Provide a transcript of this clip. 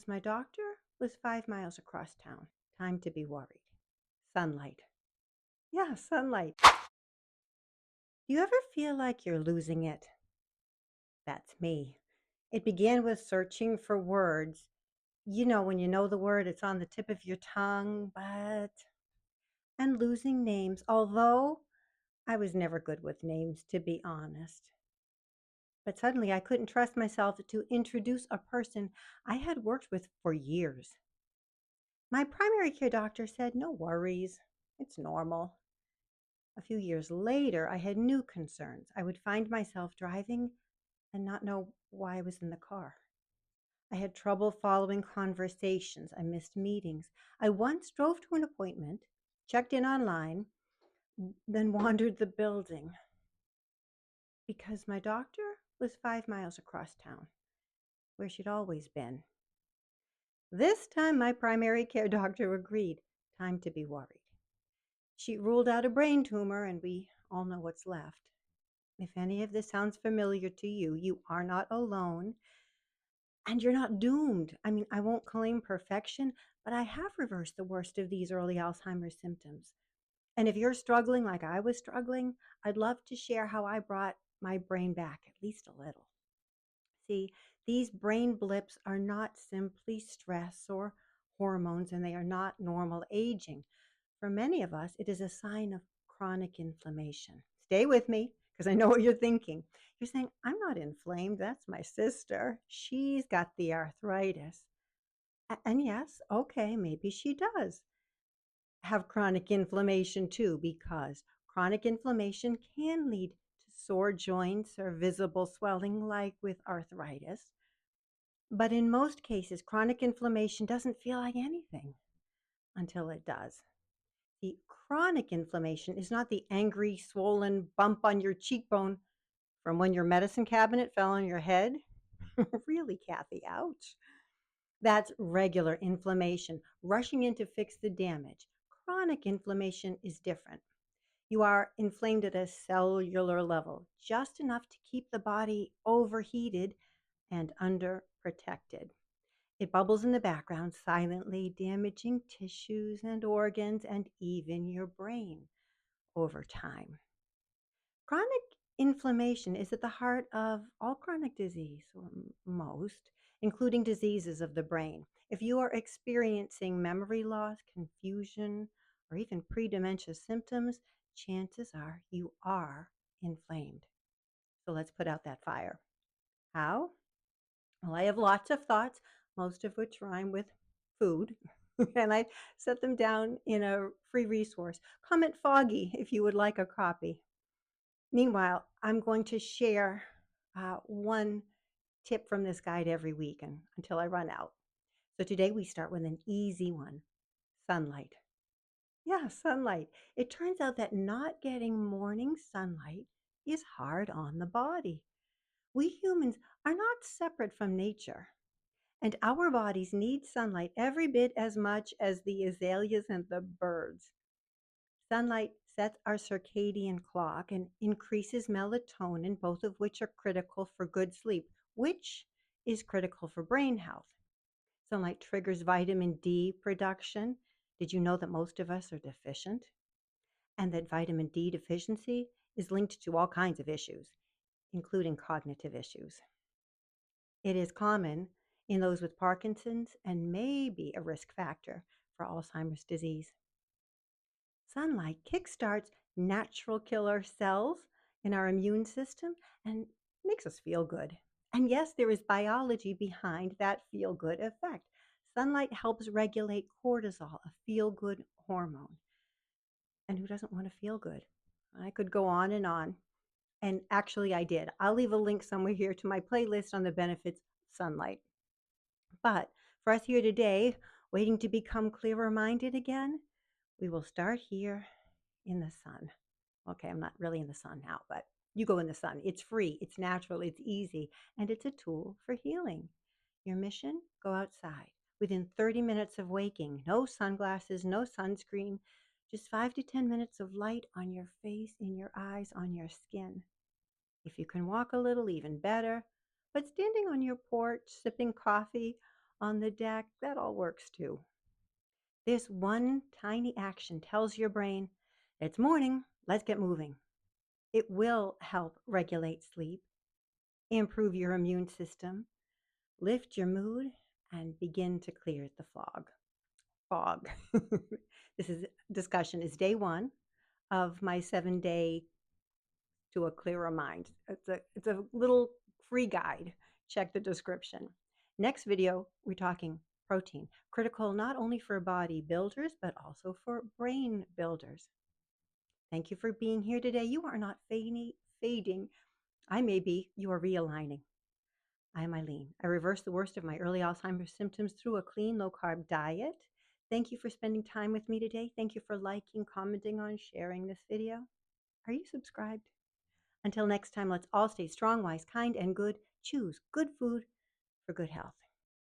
my doctor was 5 miles across town. Time to be worried. Sunlight. Yeah, sunlight. Do you ever feel like you're losing it? That's me. It began with searching for words. When you know the word, it's on the tip of your tongue, and losing names, although I was never good with names, to be honest. But suddenly I couldn't trust myself to introduce a person I had worked with for years. My primary care doctor said, no worries, it's normal. A few years later, I had new concerns. I would find myself driving and not know why I was in the car. I had trouble following conversations. I missed meetings. I once drove to an appointment, checked in online, then wandered the building because my doctor was 5 miles across town, where she'd always been. This time, my primary care doctor agreed. Time to be worried. She ruled out a brain tumor, and we all know what's left. If any of this sounds familiar to you, you are not alone and you're not doomed. I mean, I won't claim perfection, but I have reversed the worst of these early Alzheimer's symptoms. And if you're struggling like I was struggling, I'd love to share how I brought my brain back at least a little. See, these brain blips are not simply stress or hormones, and they are not normal aging. For many of us, it is a sign of chronic inflammation. Stay with me because I know what you're thinking. You're saying, I'm not inflamed. That's my sister. She's got the arthritis. And yes, okay, maybe she does have chronic inflammation too, because chronic inflammation can lead to sore joints or visible swelling, like with arthritis. But in most cases, chronic inflammation doesn't feel like anything until it does. The chronic inflammation is not the angry, swollen bump on your cheekbone from when your medicine cabinet fell on your head. Really, Kathy, ouch. That's regular inflammation, rushing in to fix the damage. Chronic inflammation is different. You are inflamed at a cellular level, just enough to keep the body overheated and underprotected. It bubbles in the background, silently damaging tissues and organs and even your brain over time. Chronic inflammation is at the heart of all chronic disease, or most, including diseases of the brain. If you are experiencing memory loss, confusion, or even pre-dementia symptoms, chances are you are inflamed. So let's put out that fire. How? Well, I have lots of thoughts, most of which rhyme with food, and I set them down in a free resource. Comment Foggy if you would like a copy. Meanwhile, I'm going to share one tip from this guide every week until I run out. So today we start with an easy one: sunlight. Yeah, sunlight. It turns out that not getting morning sunlight is hard on the body. We humans are not separate from nature. And our bodies need sunlight every bit as much as the azaleas and the birds. Sunlight sets our circadian clock and increases melatonin, both of which are critical for good sleep, which is critical for brain health. Sunlight triggers vitamin D production. Did you know that most of us are deficient? And that vitamin D deficiency is linked to all kinds of issues, including cognitive issues. It is common in those with Parkinson's and may be a risk factor for Alzheimer's disease. Sunlight kickstarts natural killer cells in our immune system and makes us feel good. And yes, there is biology behind that feel good effect. Sunlight helps regulate cortisol, a feel good hormone. And who doesn't want to feel good? I could go on and on. And actually, I did. I'll leave a link somewhere here to my playlist on the benefits of sunlight. But for us here today, waiting to become clearer minded again, we will start here in the sun. Okay, I'm not really in the sun now, but you go in the sun. It's free, it's natural, it's easy, and it's a tool for healing. Your mission? Go outside. Within 30 minutes of waking, no sunglasses, no sunscreen, just 5 to 10 minutes of light on your face, in your eyes, on your skin. If you can walk a little, even better. But standing on your porch, sipping coffee, on the deck, that all works too. This one tiny action tells your brain, it's morning, let's get moving. It will help regulate sleep, improve your immune system, lift your mood, and begin to clear the fog. Fog. This is discussion is day one of my 7-day to a clearer mind. It's a little free guide. Check the description. Next video, we're talking protein, critical not only for body builders, but also for brain builders. Thank you for being here today. You are not fading. I may be. You are realigning. I'm Eileen. I reversed the worst of my early Alzheimer's symptoms through a clean, low-carb diet. Thank you for spending time with me today. Thank you for liking, commenting on, sharing this video. Are you subscribed? Until next time, let's all stay strong, wise, kind, and good. Choose good food for good health.